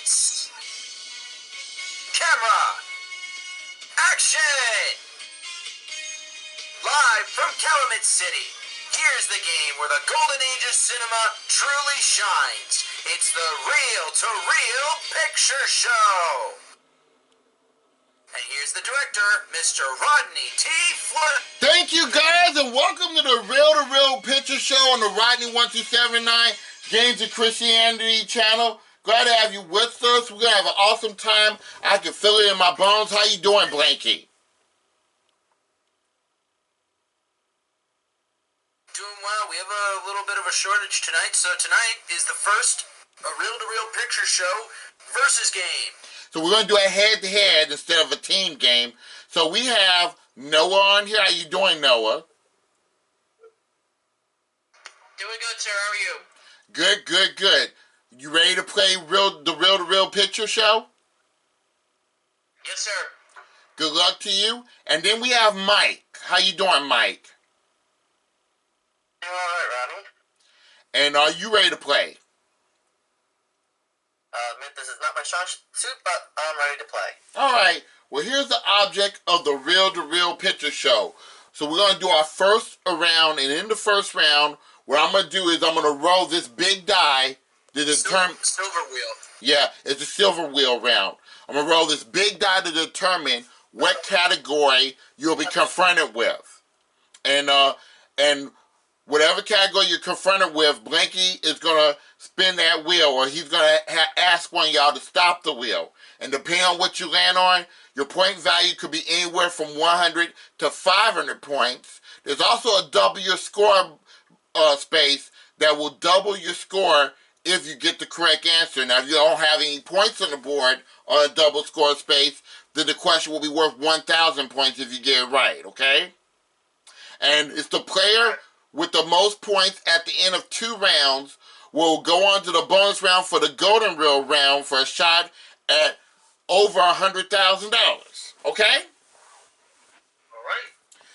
Lights! Camera! Action! Live from Calumet City, here's the game where the golden age of cinema truly shines. It's the Reel-to-Reel Picture Show! And here's the director, Mr. Rodney T. Flynn. Thank you guys, and welcome to the Reel-to-Reel Picture Show on the Rodney1279 Games of Christianity channel. Glad to have you with us. We're going to have an awesome time. I can feel it in my bones. How you doing, Blanky? Doing well. We have a little bit of a shortage tonight, so tonight is the first Reel-to-Reel Picture Show versus game. So we're going to do a head-to-head instead of a team game. So we have Noah on here. How you doing, Noah? Doing good, sir. How are you? Good, good, good. You ready to play the Reel-to-Reel Picture Show? Yes, sir. Good luck to you. And then we have Mike. How you doing, Mike? Doing all right, Ronald. And are you ready to play? Admit this is not my shot suit, but I'm ready to play. All right. Well, here's the object of the Reel-to-Reel Picture Show. So we're going to do our first round, and in the first round, what I'm going to do is I'm going to roll this big die to determine... Silver wheel. Yeah, it's a silver wheel round. I'm going to roll this big die to determine what category you'll be confronted with. And whatever category you're confronted with, Blanky is going to spin that wheel, or he's going to ask one of y'all to stop the wheel. And depending on what you land on, your point value could be anywhere from 100 to 500 points. There's also a double your score space that will double your score if you get the correct answer. Now, if you don't have any points on the board on a double score space, then the question will be worth 1,000 points if you get it right, okay? And it's the player with the most points at the end of 2 rounds will go on to the bonus round for the golden reel round for a shot at over $100,000, okay? All right.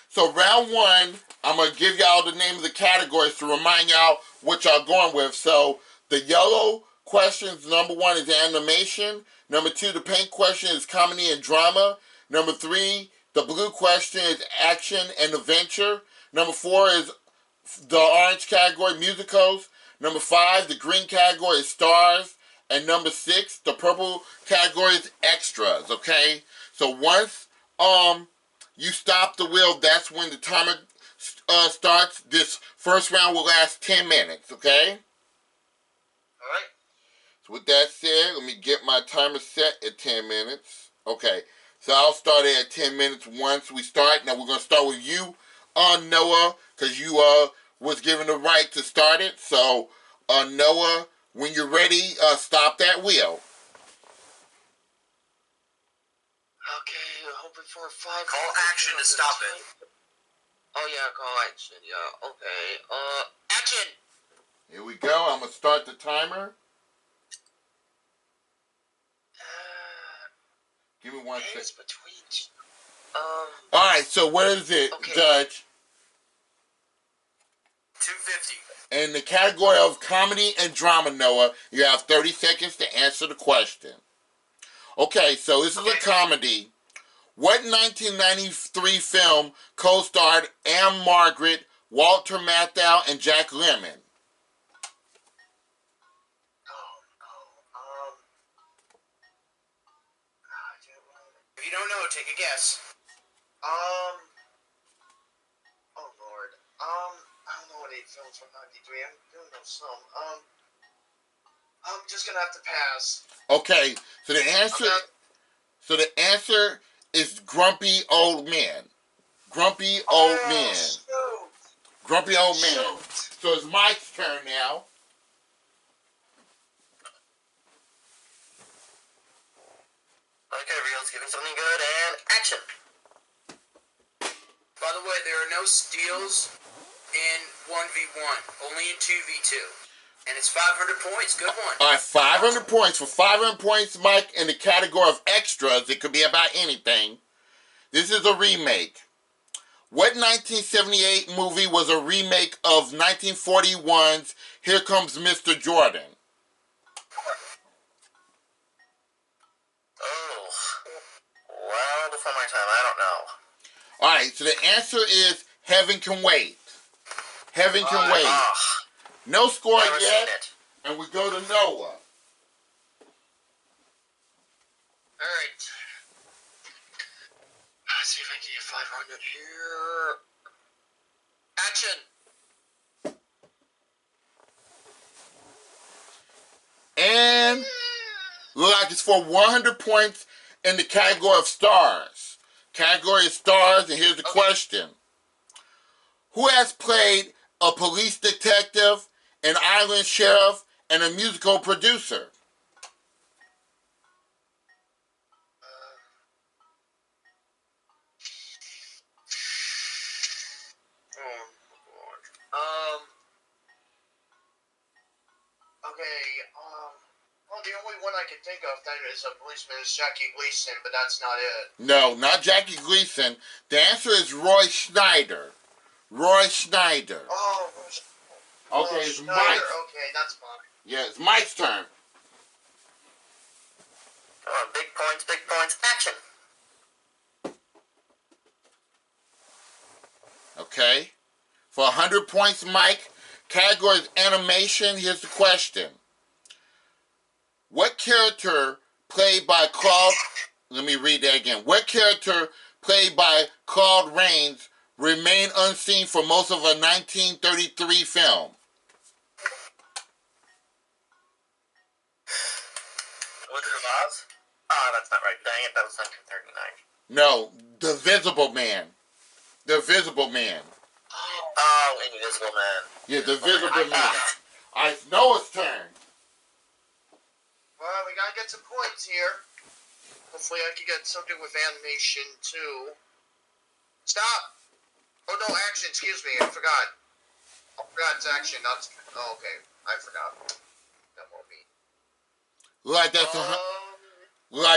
So round 1, I'm going to give y'all the name of the categories to remind y'all what y'all going with. So the yellow questions, number 1 is animation. Number 2, the pink question is comedy and drama. Number 3, the blue question is action and adventure. Number 4 is the orange category, musicals. Number 5, the green category is stars. And number 6, the purple category is extras, okay? So once you stop the wheel, that's when the timer starts. This first round will last 10 minutes, okay? All right. So with that said, let me get my timer set at 10 minutes. Okay, so I'll start it at 10 minutes once we start. Now we're going to start with you, Noah, because you was given the right to start it. So, Noah, when you're ready, stop that wheel. Okay, hoping for 5. Call action to stop it. Oh yeah, call action. Yeah. Okay. Action. Here we go. I'm gonna start the timer. Give me 1 second. Between. All right. So what is it, okay. Judge? 250. In the category of comedy and drama, Noah, you have 30 seconds to answer the question. Okay, so this is a comedy. What 1993 film co-starred Anne Margaret, Walter Matthau, and Jack Lemmon? If you don't know, take a guess. Oh Lord. I don't know what 8 films from 93. I don't know some. I'm just gonna have to pass. Okay, so the answer is Grumpy Old Men. Grumpy Old Men. Shoot. Grumpy Old Men. Shoot. So it's Mike's turn now. Okay, Reel's giving something good, and action. By the way, there are no steals in 1v1, only in 2v2. And it's 500 points. Good one. All right, 500 points. For 500 points, Mike, in the category of extras, it could be about anything. This is a remake. What 1978 movie was a remake of 1941's Here Comes Mr. Jordan? before my time. I don't know. All right, so the answer is Heaven Can Wait. Heaven Can Wait. No score Never yet, seen it. and we go to Noah. Alright. Let's see if I can get 500 here. Action! And look like it's for 100 points in the category of stars. Category of stars, and here's the question. Who has played a police detective, an island sheriff, and a musical producer? Well, the only one I can think of that is a policeman is Jackie Gleason, but that's not it. No, not Jackie Gleason. The answer is Roy Schneider. Roy Schneider. Oh, Okay, it's Schneider. Mike's. Okay, that's fine. Yeah, it's Mike's turn. Come on, big points, action! Okay. For 100 points, Mike. Category is animation. Here's the question. What character played by Claude... Let me read that again. What character played by Claude Rains remained unseen for most of a 1933 film? Wizard of Oz? Ah, that's not right. Dang it, that was 1939. No, The Visible Man. The Visible Man. Oh, Invisible Man. Yeah, The Visible Man. All right, Noah's turn. Well, we gotta get some points here. Hopefully I can get something with animation, too. Stop! Oh, no, action, excuse me, I forgot. I forgot it's action, not... Oh, okay, I forgot. That won't be... Like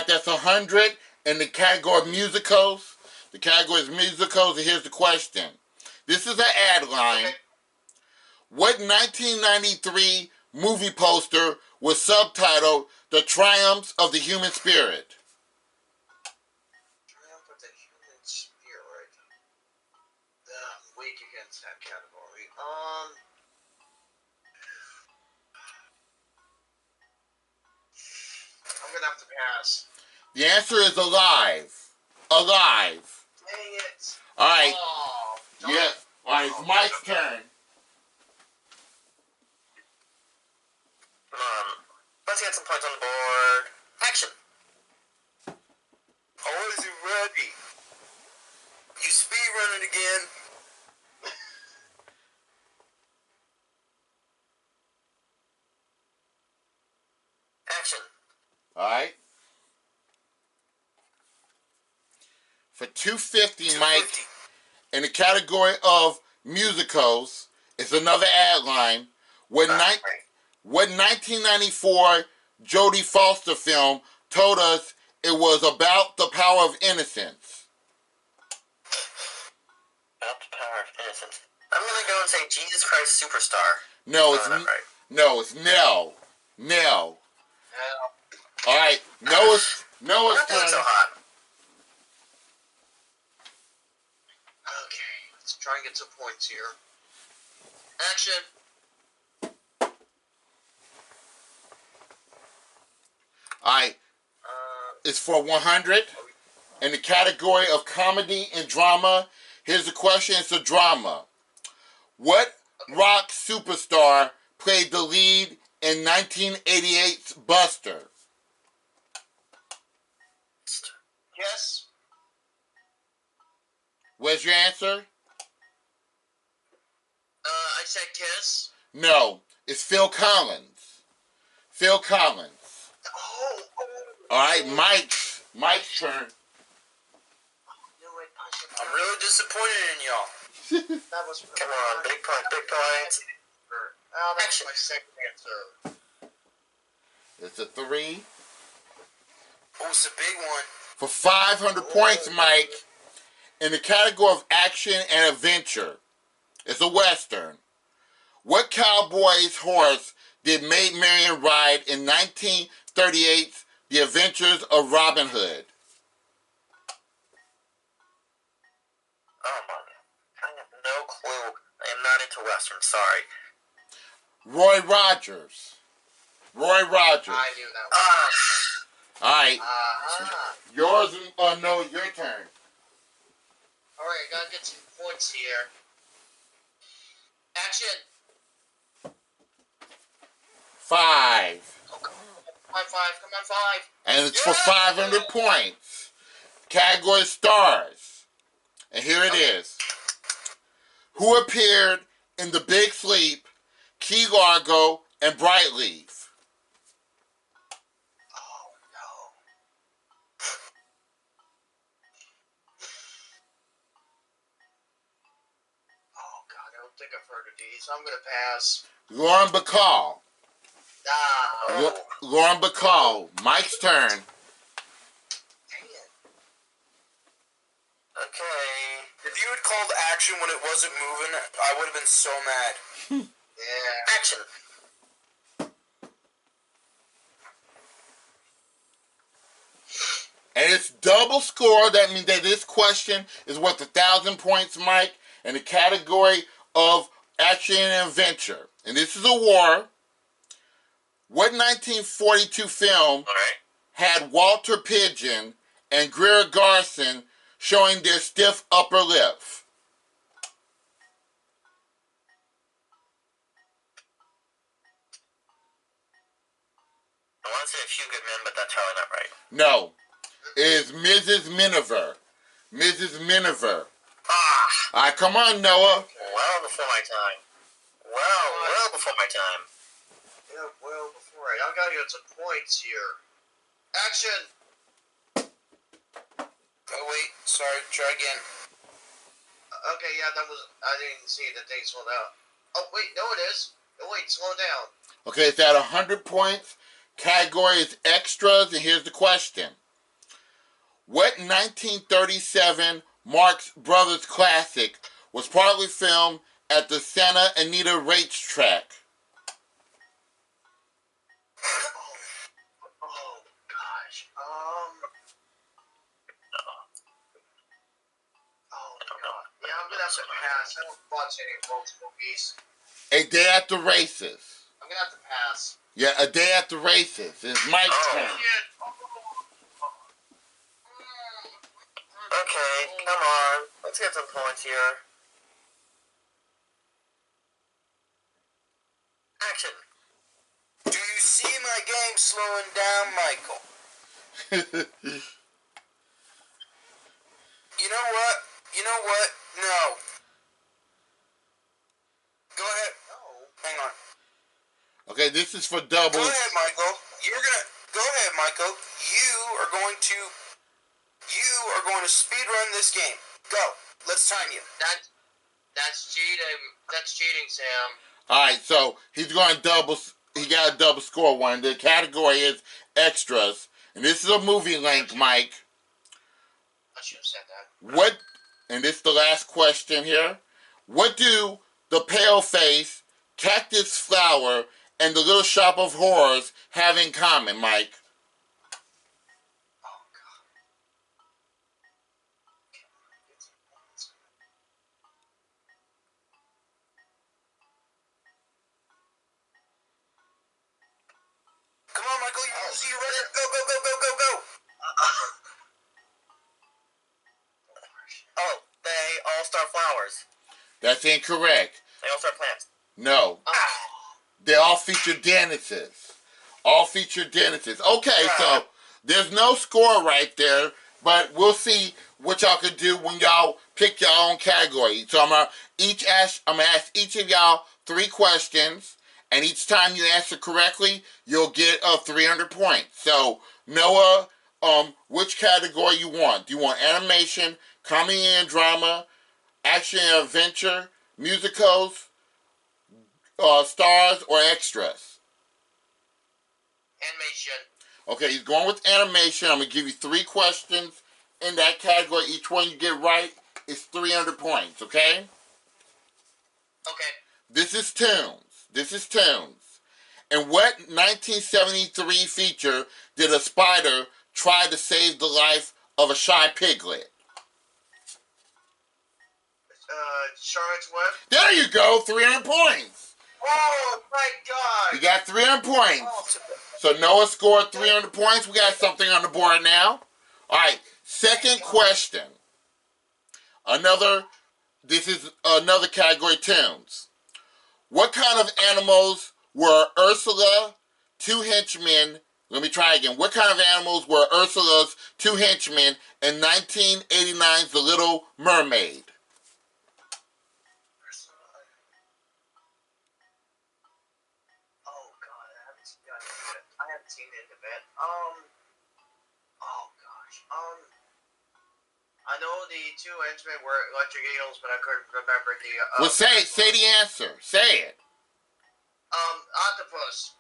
that's 100 in the category of musicals. The category is musicals, and here's the question. This is an ad line. Okay. What 1993 movie poster was subtitled The Triumphs of the Human Spirit? Triumph of the Human Spirit. I'm weak against that category. I'm gonna have to pass. The answer is Alive. Alive. Dang it. All right. Oh, Yeah. All right, it's Mike's turn. Let's get some points on the board. Action. Oh, is he ready? You speed running again. Action. All right. For 250, Mike, in the category of musicals, it's another ad line. What 1994 Jodie Foster film told us it was about the power of innocence? About the power of innocence. I'm gonna go and say Jesus Christ Superstar. No, it's not right. No, it's Nell. Nell. All right, Noah's turn. So hot. Okay, let's try and get some points here. Action. All right, it's for 100 in the category of comedy and drama. Here's the question. It's a drama. What rock superstar played the lead in 1988's Buster? Yes. What's your answer? I said Kiss. No, it's Phil Collins. Phil Collins. Oh. All right, Mike's turn. I'm really disappointed in y'all. That was come on, big points. Oh, that's my second answer. It's a 3. Oh, it's a big one. For 500 points, Mike, in the category of action and adventure, it's a Western. What cowboy's horse did Maid Marian ride in 1938's The Adventures of Robin Hood? Oh my. I have no clue. I am not into Western, sorry. Roy Rogers. Roy Rogers. I knew that one. Alright. Yours, no, your turn. Alright, I gotta get some points here. Action! 5. Oh, come on, 5. Come on, 5. And it's for 500 points. Category stars. And here it is. Who appeared in The Big Sleep, Key Largo, and Brightleaf? Oh, no. Oh, God, I don't think I've heard of these. I'm gonna pass. Lauren Bacall. Ah. Lauren Bacall. Mike's turn. Dang it. Okay. If you had called action when it wasn't moving, I would have been so mad. Yeah. Action. And it's double score. That means that this question is worth 1,000 points, Mike, in the category of action and adventure. And this is a war. What 1942 film had Walter Pidgeon and Greer Garson showing their stiff upper lip? I want to say A Few Good Men, but that's probably not right. No. It is Mrs. Miniver. Mrs. Miniver. Ah. Come on, Noah. Well before my time. Well before my time. Yeah, well before I gotta get some points here. Action! Oh wait, sorry, try again. Okay, yeah, that was. I didn't see the thing slow down. Oh, wait, no, it is. Oh, wait, slow down. Okay, it's at 100 points. Category is extras, and here's the question. What 1937 Marx Brothers classic was partly filmed at the Santa Anita racetrack? Oh, gosh. Oh, God. Yeah, I'm gonna have to pass. I don't watch any World movies. A Day at the Races. I'm gonna have to pass. Yeah, A Day at the Races. It's Mike's turn. Okay, come on. Let's get some points here. Action. Do you see my game slowing down, Michael? You know what? No. Go ahead. No. Hang on. Okay, this is for doubles. Go ahead, Michael. Go ahead, Michael. You are going to speed run this game. Go. Let's time you. That's cheating. That's cheating, Sam. Alright, so he got a double score one. The category is extras. And this is a movie link, Mike. I should have said that. And this is the last question here. What do The Paleface, Cactus Flower, and The Little Shop of Horrors have in common, Mike? Oh, God. Come on, Michael. You're ready. Go. Oh, they all star flowers. That's incorrect. They all star plants. No. They all feature Dennis's. Okay, so there's no score right there, but we'll see what y'all can do when y'all pick your own category. So I'm gonna ask each of y'all 3 questions, and each time you answer correctly, you'll get 300 points. So Noah, which category you want? Do you want animation, comedy and drama, action and adventure, musicals, stars, or extras? Animation. Okay, he's going with animation. I'm going to give you 3 questions in that category. Each one you get right is 300 points, okay? Okay. This is Tunes. In what 1973 feature did a spider try to save the life of a shy piglet? Charlotte's Web. There you go, 300 points. Oh my God! You got 300 points. Oh, So Noah scored 300 points. We got something on the board now. All right, second question. This is another category, tunes. What kind of animals were Ursula, two henchmen? Let me try again. What kind of animals were Ursula's two henchmen in 1989's The Little Mermaid? oh God, I haven't seen it in a bit. Oh gosh. I know the two henchmen were electric eagles, but I couldn't remember the. Well, say the answer. Say it. Octopus.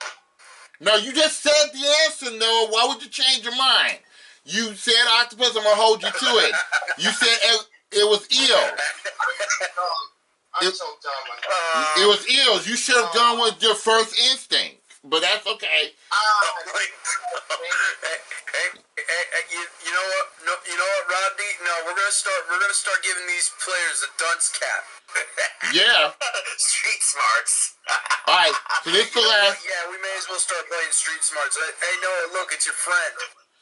No, you just said the answer, Noah. Why would you change your mind? You said octopus, I'm going to hold you to it. You said it was eel. I'm so dumb. It was eels. You should have gone with your first instinct. But that's okay. You know what? No, you know what, Rodney? No, we're gonna start giving these players a dunce cap. Yeah. Street smarts. All right. So this is the last. Yeah, we may as well start playing street smarts. Hey, Noah, look, it's your friend.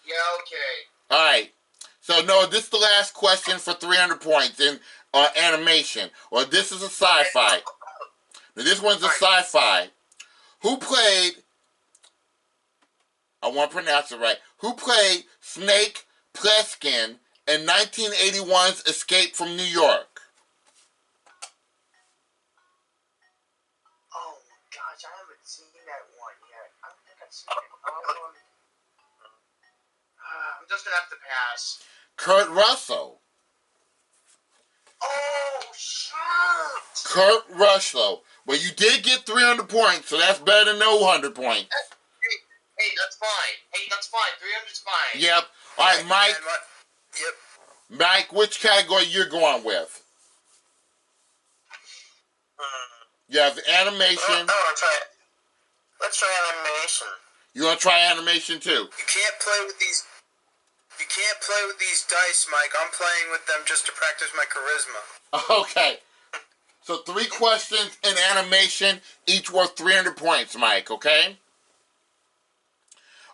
Yeah, okay. All right. So Noah, this is the last question for 300 points in animation. Or this is a sci-fi. Now, this one's a sci-fi. Who played? I want to pronounce it right. Who played Snake Plissken in 1981's Escape from New York? Oh gosh, I haven't seen that one yet. I don't think I've seen it. I'm just gonna have to pass. Kurt Russell. Oh shoot! Kurt Russell. Well, you did get 300 points, so that's better than no 100 points. Hey, that's fine. Hey, that's fine. 300's fine. Yep. All right, Mike. Yep. Mike, which category you're going with? You have animation. Let's try animation. You want to try animation too? You can't play with these. You can't play with these dice, Mike. I'm playing with them just to practice my charisma. Okay. So 3 questions in animation, each worth 300 points, Mike. Okay.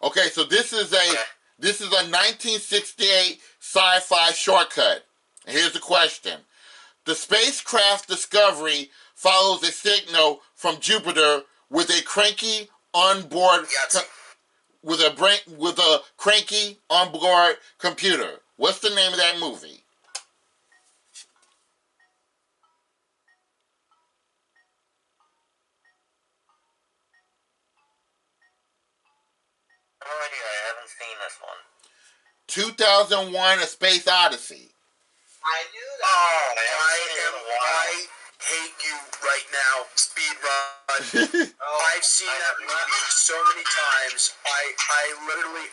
Okay. So this is a 1968 sci-fi shortcut. Here's the question: the spacecraft Discovery follows a signal from Jupiter with a cranky onboard with a cranky onboard computer. What's the name of that movie? No idea. I haven't seen this one. 2001: A Space Odyssey. I knew that. Oh, I hate you right now. Speed run. I've seen that movie so many times. I literally.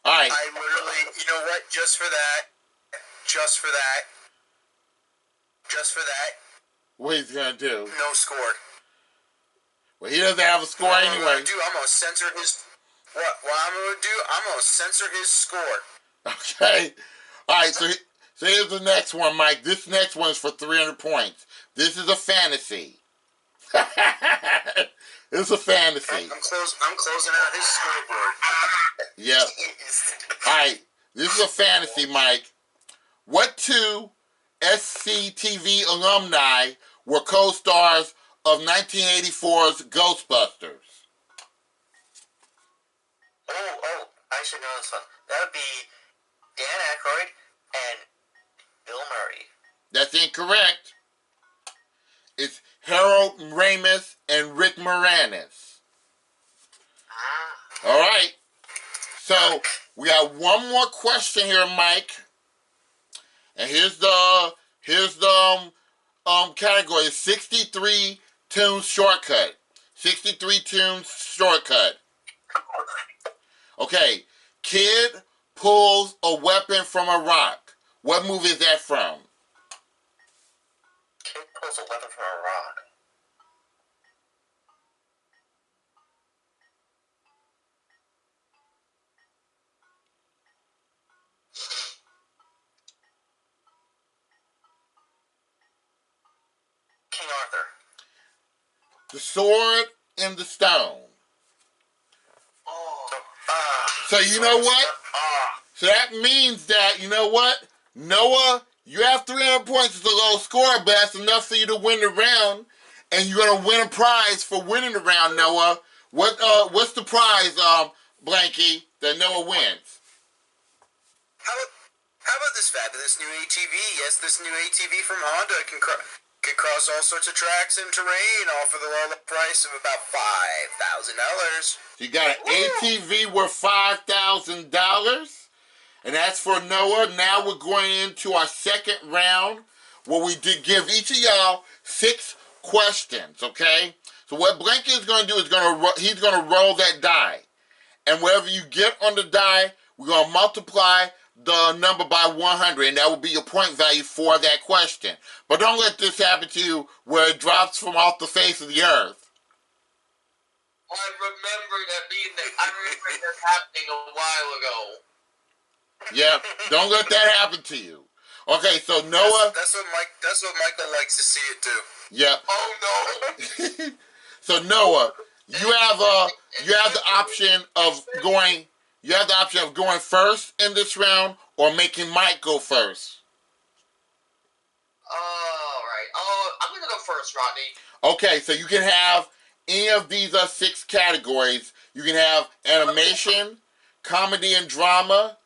All right. You know what? Just for that. What he's gonna do? No score. Well, he doesn't have a score anyway. I'm gonna censor his. What I'm gonna do? I'm gonna censor his score. Okay. All right. So here's the next one, Mike. This next one is for 300 points. This is a fantasy. It's a fantasy. I'm closing out his scoreboard. Yep. All right. This is a fantasy, Mike. What 2 SCTV alumni were co-stars of 1984's Ghostbusters? Oh, I should know this one. That would be Dan Aykroyd and Bill Murray. That's incorrect. It's Harold Ramis and Rick Moranis. All right. So we got one more question here, Mike. And here's the category: 63 tunes shortcut. 63 tunes shortcut. Okay. Kid pulls a weapon from a rock. What movie is that from? Kid pulls a weapon from a rock. the sword and the stone. Oh. So you know what? So that means that, you know what? Noah, you have 300 points. It's a low score, but that's enough for you to win the round. And you're going to win a prize for winning the round, Noah. What's the prize, Blanky, that Noah wins? How about this fabulous new ATV? Yes, this new ATV from Honda can cross all sorts of tracks and terrain, all for the low price of about $5,000. You got an ATV worth $5,000, and that's for Noah. Now we're going into our second round, where we did give each of y'all 6 questions. Okay. So what Blanky is going to do is he's going to roll that die, and whatever you get on the die, we're going to multiply the number by 100, and that will be your point value for that question. But don't let this happen to you where it drops from off the face of the earth. I remember that happening a while ago. Yeah, don't let that happen to you. Okay, so Noah. That's what Michael likes to see it do. Yeah. Oh no. So Noah, you have the option of going. You have the option of going first in this round or making Mike go first. Alright. I'm gonna go first, Rodney. Okay, so you can have any of these 6 categories. You can have animation, comedy and drama,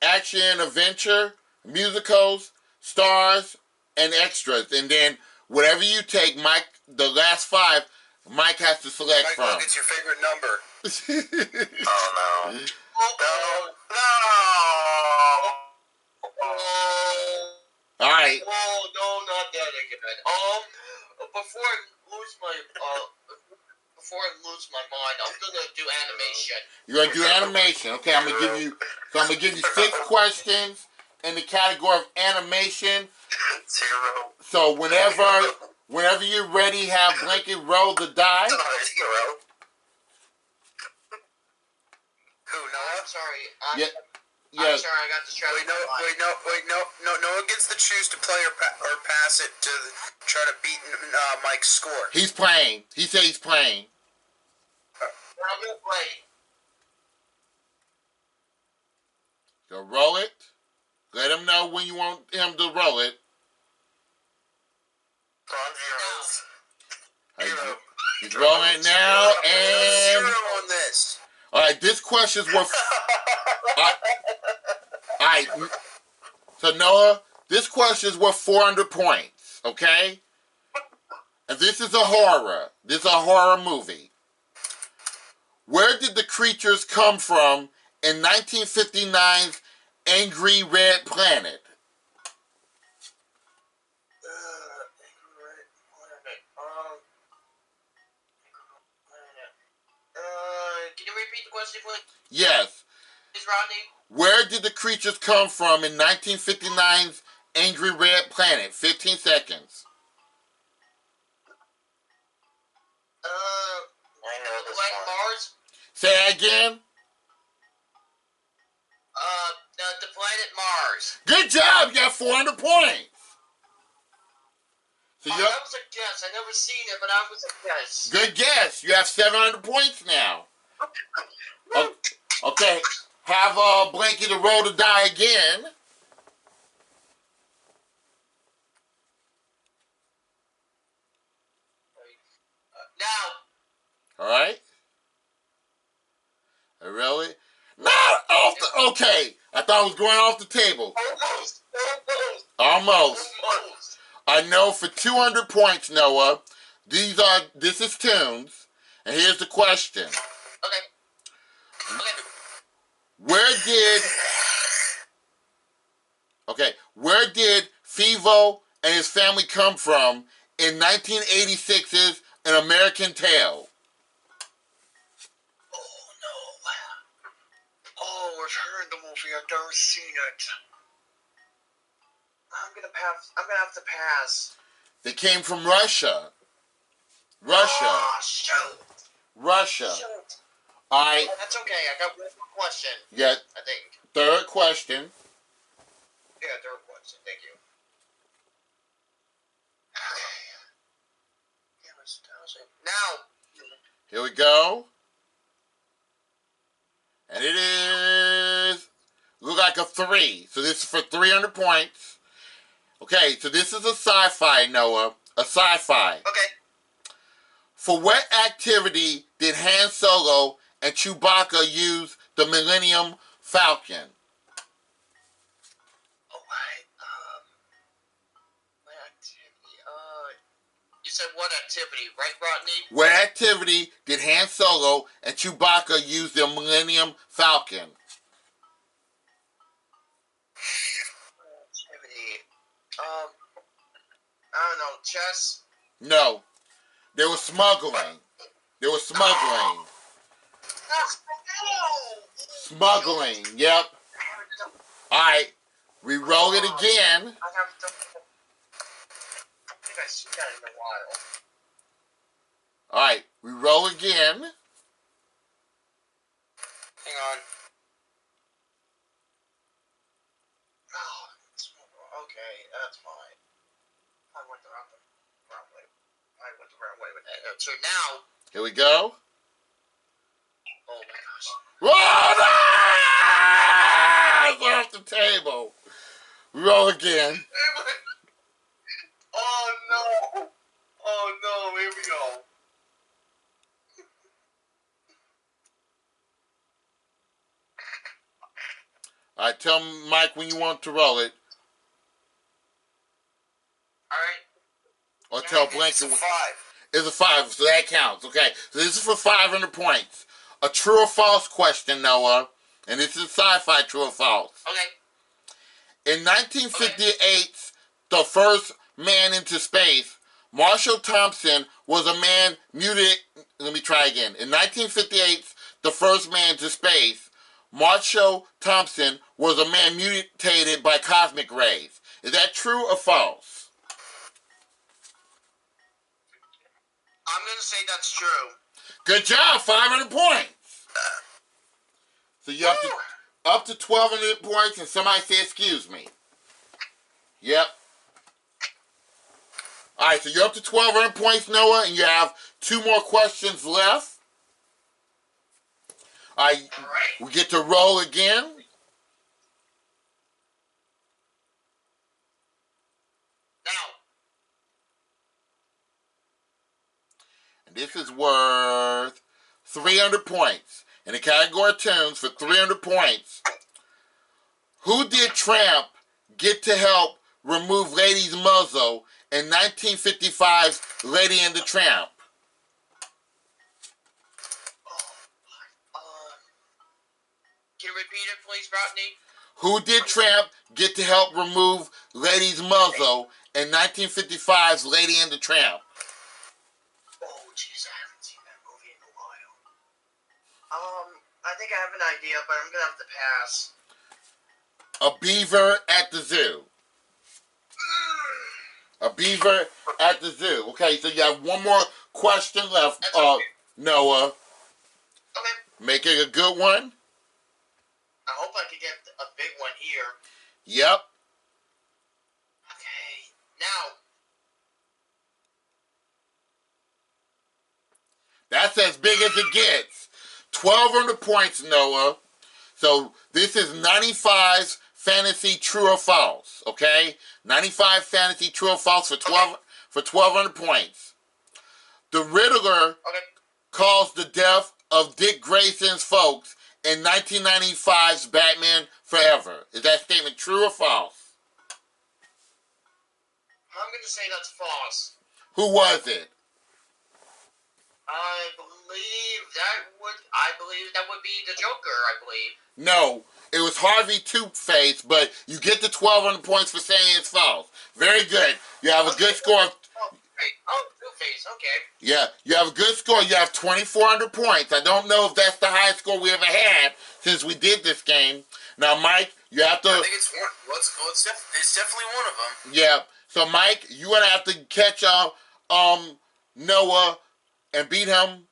action and adventure, musicals, stars, and extras. And then whatever you take, Mike, the last 5, Mike has to select Michael, from. it's your favorite number. Oh no. No. All right. Oh no, not that again. Before I lose my mind, I'm gonna do animation. You're gonna do animation. Okay, I'm gonna give you 6 questions in the category of animation. 0. So whenever you're ready, have Blanket roll the die. 0. Who, Noah? I'm sorry. Yeah. I'm sorry, I got distracted. Wait, no. Noah gets to choose to play or pass it to try to beat Mike's score. He's playing. He said he's playing. I'm gonna play. So roll it. Let him know when you want him to roll it. On zeros. 0. He's rolling it now, and 0 on this. all right. This question's worth. All right. So Noah, this question's worth 400 points. Okay. And this is a horror. This is a horror movie. Where did the creatures come from in 1959's Angry Red Planet? Can you repeat the question, please? Yes. Is Rodney? Where did the creatures come from in 1959's Angry Red Planet? 15 seconds. I know this like one. Mars? Say that again. The planet Mars. Good job. You got 400 points. So That was a guess. I never seen it, but that was a guess. good guess. You have 700 points now. Okay. Have Blanky to roll the die again. Now. All right. Really? Not off the. Okay. I thought it was going off the table. Almost. I know for 200 points, Noah. This is tunes, and here's the question. Okay. Where did Fivo and his family come from in 1986's An American Tail? Oh no. Oh, I've heard the movie. I've never seen it. I'm gonna have to pass. They came from Russia. Oh, shoot. Russia. Shoot. All right. That's okay. I got one more question. Yeah. I think. Third question. Yeah, third question. Thank you. Okay. Yeah, let's Now. Here we go. And it is, look like a 3. So this is for 300 points. Okay, so this is a sci-fi, Noah. A sci-fi. Okay. For what activity did Han Solo and Chewbacca use the Millennium Falcon? Oh, what activity? You said what activity, right, Rodney? What activity did Han Solo and Chewbacca use the Millennium Falcon? Activity. I don't know. Chess. No. They were smuggling. They were smuggling. Smuggling, yep. Alright, we roll it again. I think I've seen that in a while. Alright, we roll again. Hang on. Oh, okay, that's fine. I went the wrong way. I went the wrong way with that. So now. Here we go. Oh my gosh. Roll off the table. Roll again. Oh no. Oh no, here we go. Alright, tell Mike when you want to roll it. Alright. Or tell Blank. It's a 5. It's a 5, so that counts. Okay, so this is for 500 points. A true or false question, Noah. And this is sci-fi true or false. Okay. In 1958, the first man into space, Marshall Thompson was a man mutated. Let me try again. In 1958, the first man to space, Marshall Thompson was a man mutated by cosmic rays. Is that true or false? I'm going to say that's true. Good job, 500 points. So you're up to 1,200 points, and somebody say excuse me. Yep. All right, so you're up to 1,200 points, Noah, and you have 2 more questions left. All right, we get to roll again. Now. And this is worth 300 points. In the category of tunes for 300 points, who did Tramp get to help remove Lady's muzzle in 1955's Lady and the Tramp? Can you repeat it, please, Rodney? Who did Tramp get to help remove Lady's muzzle in 1955's Lady and the Tramp? Oh, jeez, I haven't seen that movie in a while. I think I have an idea, but I'm gonna have to pass. A beaver at the zoo. A beaver at the zoo. Okay, so you have one more question left, Noah. Okay. Make it a good one. I hope I can get a big one here. Yep. Okay, now. That's as big as it gets. 1,200 points, Noah. So this is 95's fantasy true or false. Okay, 95 fantasy true or false for 1,200 points. The Riddler caused the death of Dick Grayson's folks in 1995's Batman Forever. Is that statement true or false? I'm going to say that's false. Who was it? I believe that would be the Joker, I believe. No, it was Harvey Two-Face, but you get the 1,200 points for saying it's false. Very good. You have a good score. Two-Face, okay. Yeah, you have a good score. You have 2,400 points. I don't know if that's the highest score we ever had since we did this game. Now, Mike, you have to... I think it's one. It's definitely one of them. Yeah. So, Mike, you're going to have to catch up Noah and beat him.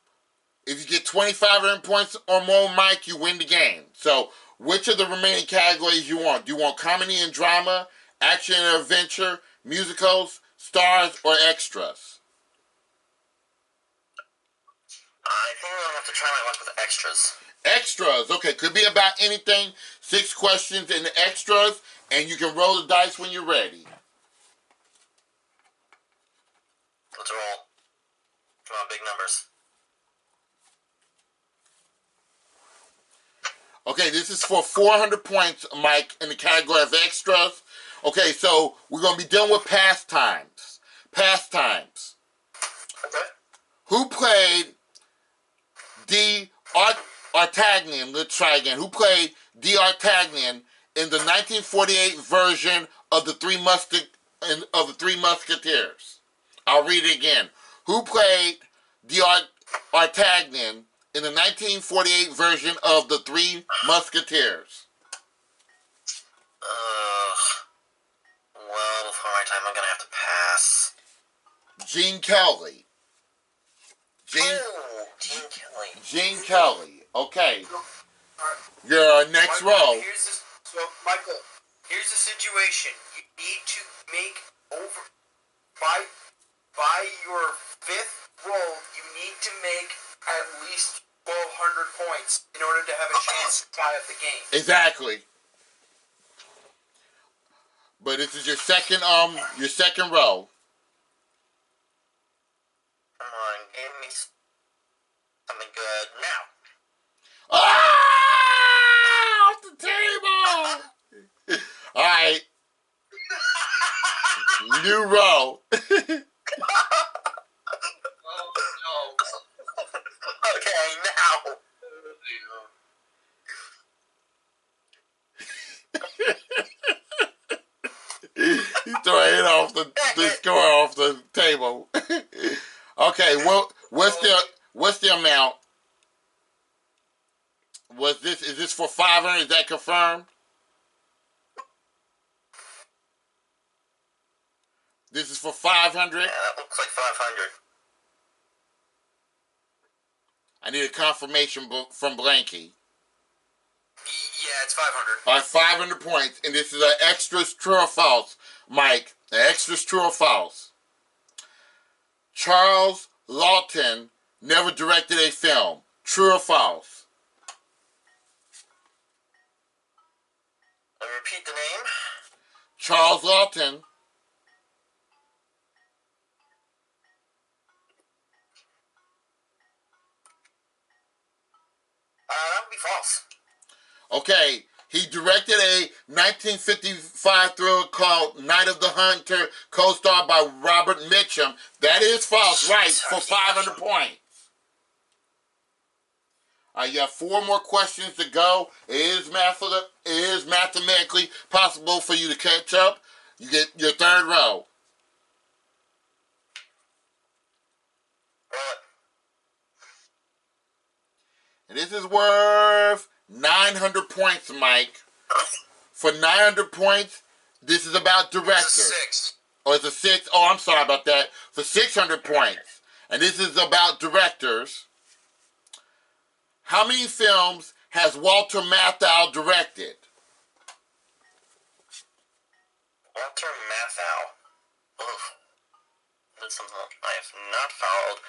If you get 2,500 points or more, Mike, you win the game. So, which of the remaining categories you want? Do you want comedy and drama, action and adventure, musicals, stars, or extras? to try my luck with extras. Extras. Okay, could be about anything. 6 questions in the extras, and you can roll the dice when you're ready. Let's roll. Come on, big numbers. Okay, this is for 400 points, Mike, in the category of extras. Okay, so we're going to be dealing with pastimes. Pastimes. Okay. Who played D'Artagnan? Let's try again. Who played D'Artagnan in the 1948 version of the Three Musketeers? I'll read it again. Who played D'Artagnan in the 1948 version of the Three Musketeers? Well, before my time, I'm gonna have to pass. Gene Kelly. Gene Kelly. Gene Kelly. Okay. Your next Michael, row. Michael, here's the situation. You need to make over by your 5th roll. You need to make at least 1,200 points in order to have a chance to tie up the game. Exactly. But this is your second row. Come on, give me something good now. Ah! Off the table! Alright. New row. Okay, now. He's throwing it off the score off the table. Okay, well, what's the amount? Is this for 500? Is that confirmed? This is for 500? Yeah, that looks like 500. I need a confirmation from Blanky. Yeah, it's 500. All right, 500 points, and this is an extras true or false, Mike. An extras true or false. Charles Laughton never directed a film. True or false? Repeat the name. Charles Laughton. That would be false. Okay, he directed a 1955 thriller called Night of the Hunter, co-starred by Robert Mitchum. That is false, right, for 500 points. You have 4 more questions to go. It is mathematically possible for you to catch up. You get your 3rd row. And this is worth 900 points, Mike. For 900 points, this is about directors. It's a 6. Oh, it's a 6. Oh, I'm sorry about that. For 600 points. And this is about directors. How many films has Walter Matthau directed? Walter Matthau. Oof. That's something I have not followed.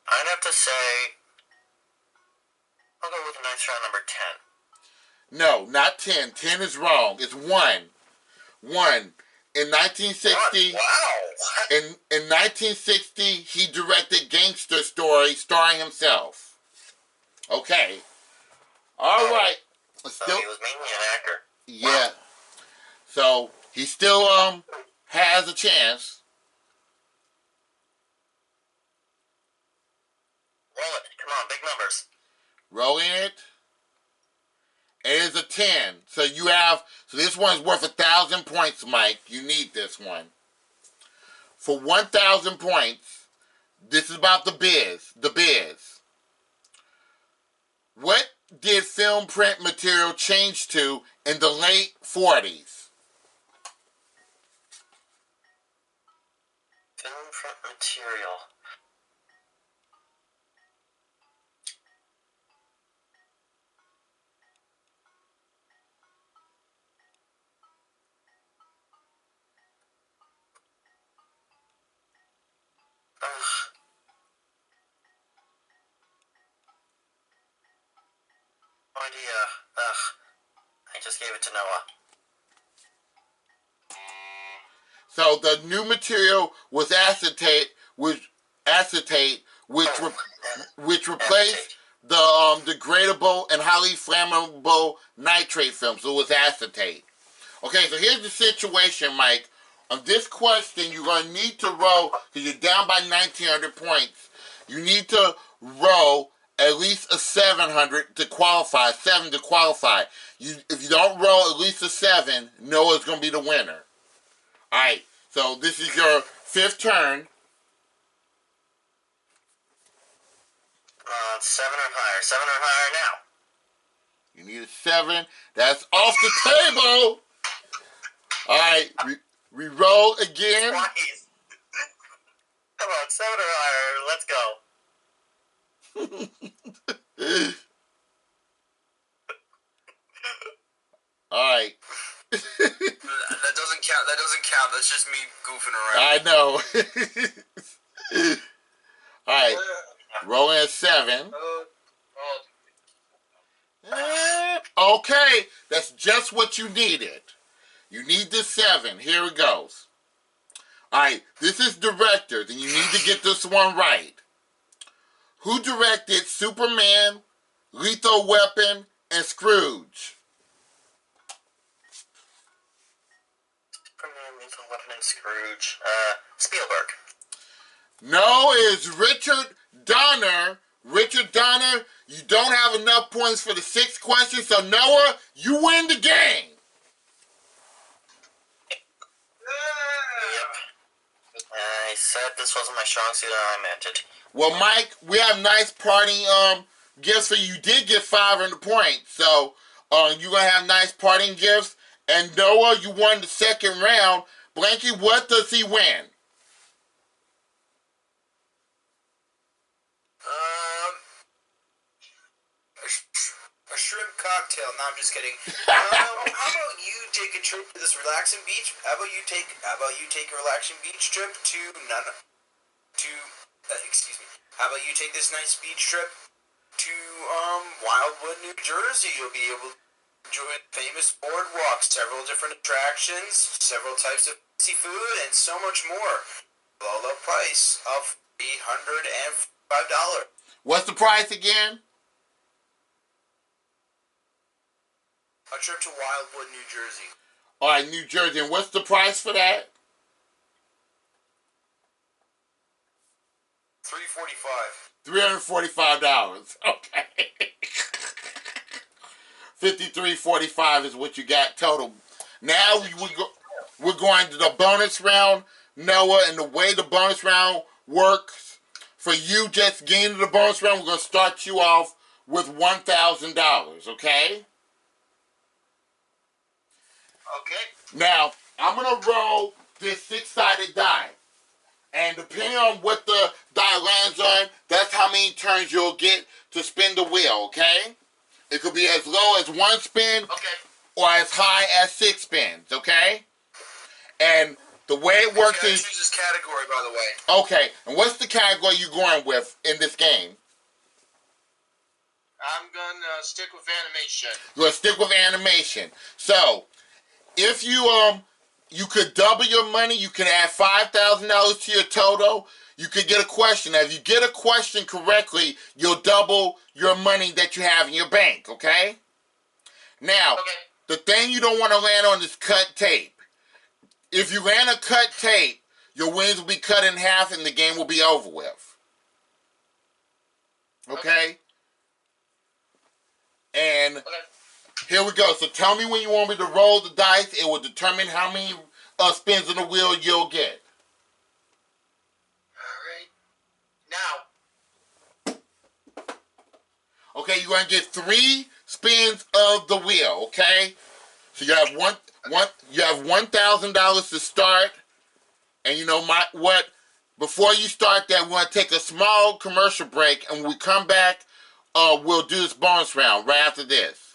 I'd have to say, I'll go with a nice round number 10. No, not 10. 10 is wrong. It's 1. 1. In 1960, Wow. in 1960, he directed Gangster Story starring himself. Okay. All right. So he was mainly an actor. Yeah. So he still has a chance. Roll it. Come on, big numbers. Rolling it. It is a 10. So this one's worth 1,000 points, Mike. You need this one. For 1,000 points, this is about the biz. The biz. What did film print material change to in the late 40s? Film print material. idea. Ugh. I just gave it to Noah. So the new material was acetate, which replaced the degradable and highly flammable nitrate film. So it was acetate. Okay, so here's the situation, Mike. On this question, you're going to need to roll, because you're down by 1,900 points. You need to roll at least a 700 to qualify, 7 to qualify. If you don't roll at least a 7, Noah's going to be the winner. Alright, so this is your 5th turn. 7 or higher. 7 or higher now. You need a 7. That's off the table. Alright, we roll again. Twice. Come on, 7 or higher. Let's go. Alright. That doesn't count. That doesn't count. That's just me goofing around. I know. Alright. Rolling at 7. Okay, that's just what you needed. You need the 7. Here it goes. Alright, this is directors, and you need to get this one right. Who directed Superman, Lethal Weapon, and Scrooge? Superman, Lethal Weapon, and Scrooge. Spielberg. No, it's Richard Donner. Richard Donner, you don't have enough points for the 6th question, so Noah, you win the game. Yep. I said this wasn't my strong suit, and I meant it. Well, Mike, we have nice party gifts for you. You did get 500 points, so you're going to have nice parting gifts. And Noah, you won the 2nd round. Blanky, what does he win? A shrimp cocktail. No, I'm just kidding. How about you take a trip to this relaxing beach? How about you take a relaxing beach trip to excuse me. How about you take this nice beach trip to Wildwood, New Jersey? You'll be able to enjoy famous boardwalks, several different attractions, several types of seafood, and so much more. Below the price of $305. What's the price again? A trip to Wildwood, New Jersey. All right, New Jersey. And what's the price for that? $345. Okay. $53.45 is what you got total. Now we're going to the bonus round, Noah, and the way the bonus round works, for you just getting to the bonus round, we're going to start you off with $1,000, okay? Okay. Now, I'm going to roll this 6-sided die. And depending on what the die lands on, that's how many turns you'll get to spin the wheel, okay? It could be as low as 1 spin, or as high as 6 spins, okay? And the way it works is... choose this category, by the way. Okay, and what's the category you're going with in this game? I'm gonna stick with animation. You're going to stick with animation. So, if you could double your money, you can add $5,000 to your total. You could get a question. Now, if you get a question correctly, you'll double your money that you have in your bank, okay? Now, the thing you don't want to land on is cut tape. If you land a cut tape, your wings will be cut in half and the game will be over with. Okay? And here we go. So tell me when you want me to roll the dice. It will determine how many spins on the wheel you'll get. All right. Now. Okay, you're going to get 3 spins of the wheel, okay? So you have you have $1,000 to start. And you know what? Before you start that, we're going to take a small commercial break, and when we come back, we'll do this bonus round right after this.